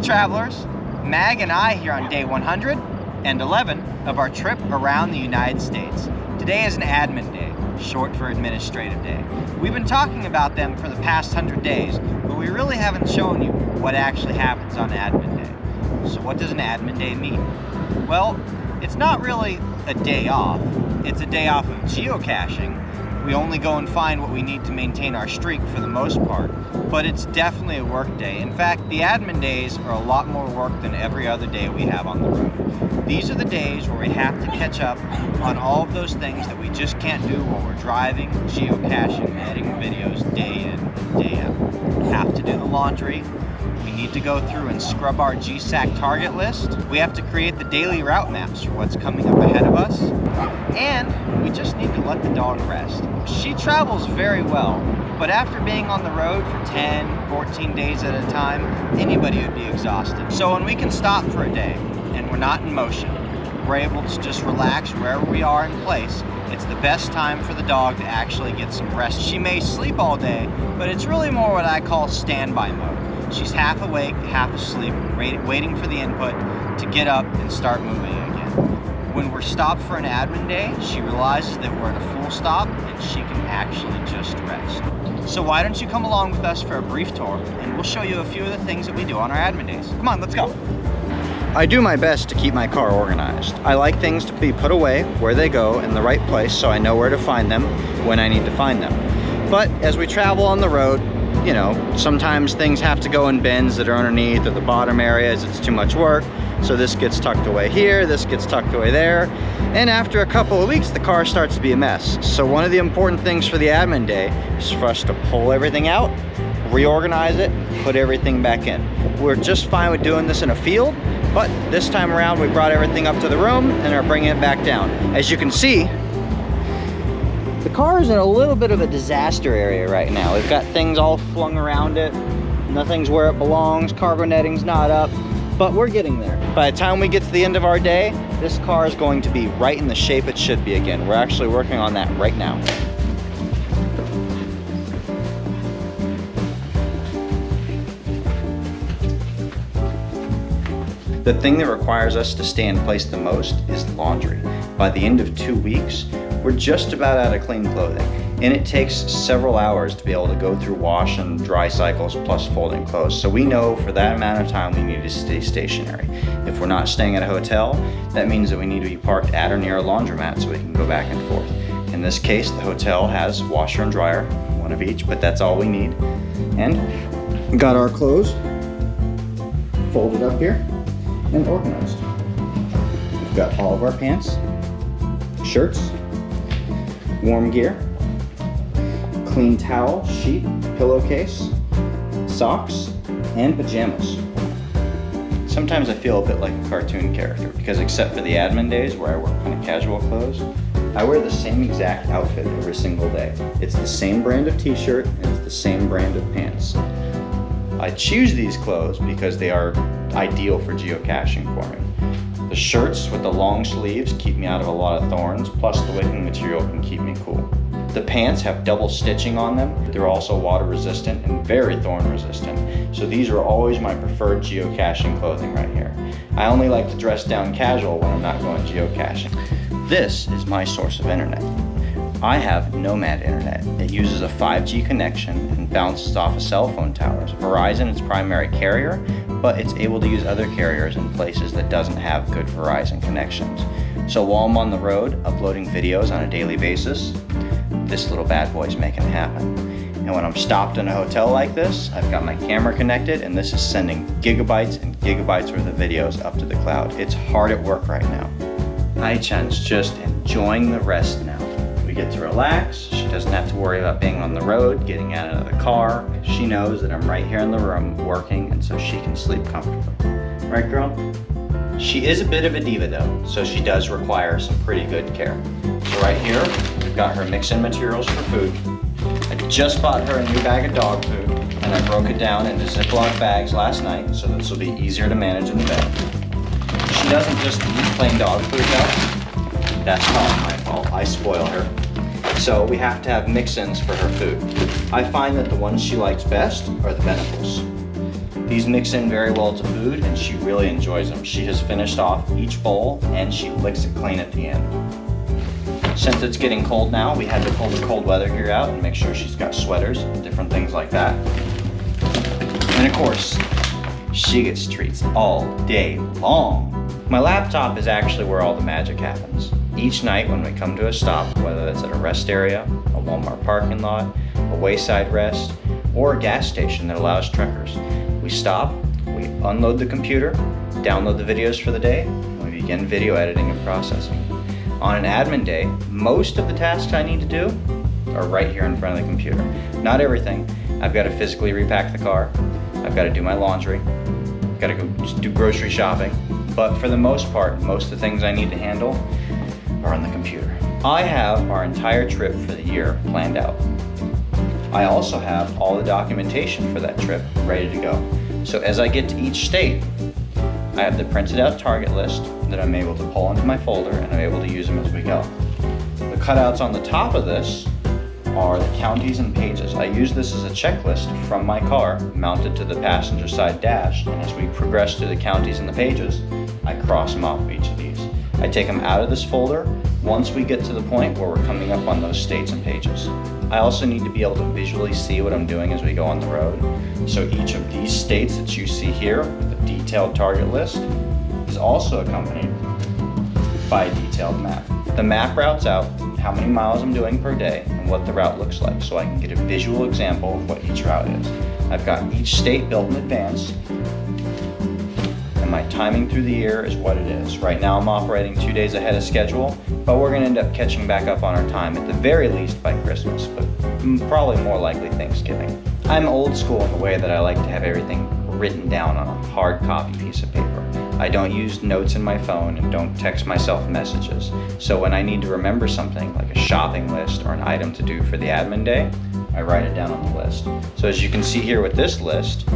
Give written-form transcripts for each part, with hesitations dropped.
travelers, Mag and I here on day 111 of our trip around the United States. Today is an admin day, short for administrative day. We've been talking about them for the past 100 days, but we really haven't shown you what actually happens on admin day. So what does an admin day mean? Well, it's not really a day off. It's a day off of geocaching. We only go and find what we need to maintain our streak for the most part, but it's definitely a work day. In fact, the admin days are a lot more work than every other day we have on the road. These are the days where we have to catch up on all of those things that we just can't do while we're driving, geocaching, and editing videos day in and day out. We have to do the laundry. We need to go through and scrub our GSAC target list. We have to create the daily route maps for what's coming up ahead of us. And we just need to let the dog rest. She travels very well, but after being on the road for 10, 14 days at a time, anybody would be exhausted. So when we can stop for a day and we're not in motion, we're able to just relax wherever we are in place. It's the best time for the dog to actually get some rest. She may sleep all day, but it's really more what I call standby mode. She's half awake, half asleep, waiting for the input to get up and start moving again. When we're stopped for an admin day, she realizes that we're at a full stop and she can actually just rest. So why don't you come along with us for a brief tour and we'll show you a few of the things that we do on our admin days. Come on, let's go. I do my best to keep my car organized. I like things to be put away where they go in the right place so I know where to find them when I need to find them. But as we travel on the road, you know, sometimes things have to go in bins that are underneath or the bottom areas. It's too much work. So this gets tucked away here, this gets tucked away there. And after a couple of weeks, the car starts to be a mess. So one of the important things for the admin day is for us to pull everything out, reorganize it, put everything back in. We're just fine with doing this in a field, but this time around we brought everything up to the room and are bringing it back down. As you can see, the car is in a little bit of a disaster area right now. We've got things all flung around it. Nothing's where it belongs. Cargo netting's not up, but we're getting there. By the time we get to the end of our day, this car is going to be right in the shape it should be again. We're actually working on that right now. The thing that requires us to stay in place the most is laundry. By the end of 2 weeks, we're just about out of clean clothing, and it takes several hours to be able to go through wash and dry cycles plus folding clothes. So we know for that amount of time we need to stay stationary. If we're not staying at a hotel, that means that we need to be parked at or near a laundromat so we can go back and forth. In this case, the hotel has washer and dryer, one of each, but that's all we need. And we got our clothes folded up here and organized. We've got all of our pants, shirts, warm gear, clean towel, sheet, pillowcase, socks, and pajamas. Sometimes I feel a bit like a cartoon character because except for the admin days where I wear kind of casual clothes, I wear the same exact outfit every single day. It's the same brand of t-shirt and it's the same brand of pants. I choose these clothes because they are ideal for geocaching for me. The shirts with the long sleeves keep me out of a lot of thorns, plus the wicking material can keep me cool. The pants have double stitching on them. They're also water resistant and very thorn resistant. So these are always my preferred geocaching clothing right here. I only like to dress down casual when I'm not going geocaching. This is my source of internet. I have Nomad internet. It uses a 5G connection and bounces off of cell phone towers. Verizon is primary carrier, but it's able to use other carriers in places that doesn't have good Verizon connections. So while I'm on the road uploading videos on a daily basis, this little bad boy's making it happen. And when I'm stopped in a hotel like this, I've got my camera connected and this is sending gigabytes and gigabytes worth of videos up to the cloud. It's hard at work right now. Ai-chan's just enjoying the rest now. We get to relax. She doesn't have to worry about being on the road, getting out of the car. She knows that I'm right here in the room working, and so she can sleep comfortably. Right, girl? She is a bit of a diva though, so she does require some pretty good care. So right here, we've got her mix-in materials for food. I just bought her a new bag of dog food, and I broke it down into Ziploc bags last night, so this will be easier to manage in the bed. She doesn't just eat plain dog food though. That's not my fault, I spoil her. So we have to have mix-ins for her food. I find that the ones she likes best are the Benefits. These mix in very well to food, and she really enjoys them. She has finished off each bowl, and she licks it clean at the end. Since it's getting cold now, we had to pull the cold weather gear out and make sure she's got sweaters, different things like that. And of course, she gets treats all day long. My laptop is actually where all the magic happens. Each night when we come to a stop, whether it's at a rest area, a Walmart parking lot, a wayside rest, or a gas station that allows trekkers, we stop, we unload the computer, download the videos for the day, and we begin video editing and processing. On an admin day, most of the tasks I need to do are right here in front of the computer. Not everything. I've got to physically repack the car, I've got to do my laundry, I've got to go do grocery shopping, but for the most part, most of the things I need to handle are on the computer. I have our entire trip for the year planned out. I also have all the documentation for that trip ready to go. So as I get to each state, I have the printed out target list that I'm able to pull into my folder, and I'm able to use them as we go. The cutouts on the top of this are the counties and pages. I use this as a checklist from my car mounted to the passenger side dash, and as we progress through the counties and the pages, I cross them off each of these. I take them out of this folder once we get to the point where we're coming up on those states and pages. I also need to be able to visually see what I'm doing as we go on the road. So each of these states that you see here with a detailed target list is also accompanied by a detailed map. The map routes out how many miles I'm doing per day and what the route looks like, so I can get a visual example of what each route is. I've got each state built in advance, and my timing through the year is what it is. Right now I'm operating 2 days ahead of schedule, but we're gonna end up catching back up on our time at the very least by Christmas, but probably more likely Thanksgiving. I'm old school in the way that I like to have everything written down on a hard copy piece of paper. I don't use notes in my phone and don't text myself messages. So when I need to remember something like a shopping list or an item to do for the admin day, I write it down on the list. So as you can see here with this list,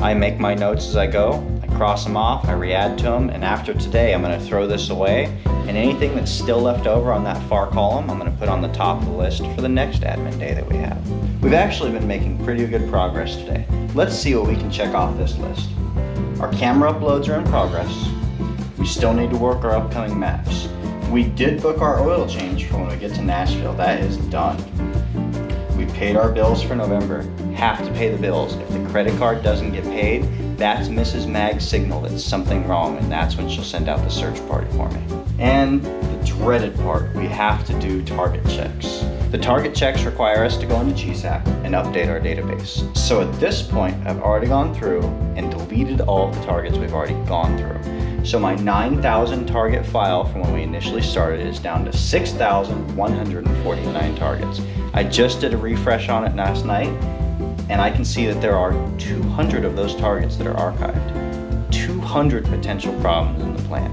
I make my notes as I go, I cross them off, I re-add to them, and after today I'm gonna throw this away, and anything that's still left over on that far column, I'm gonna put on the top of the list for the next admin day that we have. We've actually been making pretty good progress today. Let's see what we can check off this list. Our camera uploads are in progress. We still need to work our upcoming maps. We did book our oil change for when we get to Nashville. That is done. We paid our bills for November. Have to pay the bills. If the credit card doesn't get paid, that's Mrs. Mag's signal that something wrong, and that's when she'll send out the search party for me. And the dreaded part, we have to do target checks. The target checks require us to go into GSAC and update our database. So at this point, I've already gone through and deleted all of the targets we've already gone through. So my 9,000 target file from when we initially started is down to 6,149 targets. I just did a refresh on it last night, and I can see that there are 200 of those targets that are archived. 200 potential problems in the plan.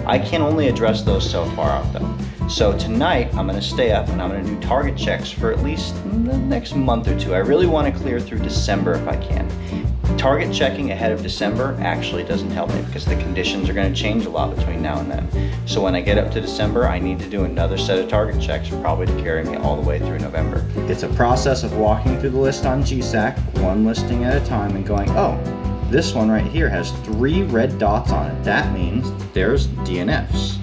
I can only address those so far out though. So tonight I'm gonna stay up and I'm gonna do target checks for at least the next month or two. I really wanna clear through December if I can. Target checking ahead of December actually doesn't help me because the conditions are gonna change a lot between now and then. So when I get up to December, I need to do another set of target checks, probably to carry me all the way through November. It's a process of walking through the list on GSAC, one listing at a time, and going, oh, this one right here has 3 red dots on it. That means there's DNFs.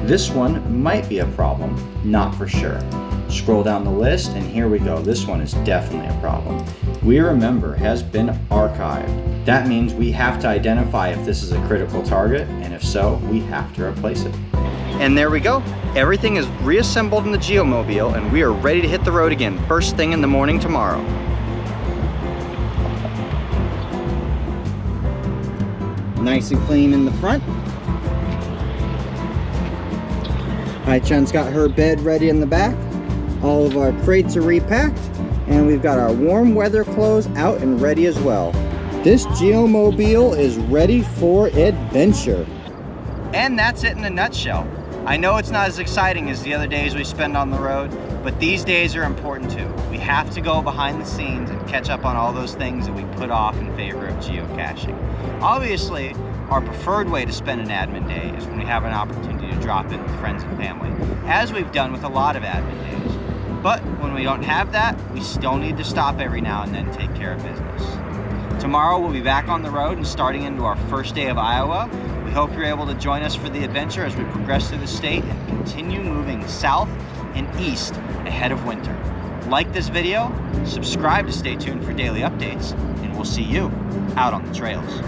This one might be a problem, not for sure. Scroll down the list and here we go. This one is definitely a problem. We remember has been archived. That means we have to identify if this is a critical target, and if so, we have to replace it. And there we go. Everything is reassembled in the Geomobile and we are ready to hit the road again first thing in the morning tomorrow. Nice and clean in the front. Chun's got her bed ready in the back. All of our crates are repacked, and we've got our warm weather clothes out and ready as well. This Geomobile is ready for adventure. And that's it in a nutshell. I know it's not as exciting as the other days we spend on the road, but these days are important too. We have to go behind the scenes and catch up on all those things that we put off in favor of geocaching. Obviously, our preferred way to spend an admin day is when we have an opportunity to drop in with friends and family, as we've done with a lot of admin days. But when we don't have that, we still need to stop every now and then and take care of business. Tomorrow we'll be back on the road and starting into our first day of Iowa. We hope you're able to join us for the adventure as we progress through the state and continue moving south and east ahead of winter. Like this video, subscribe to stay tuned for daily updates, and we'll see you out on the trails.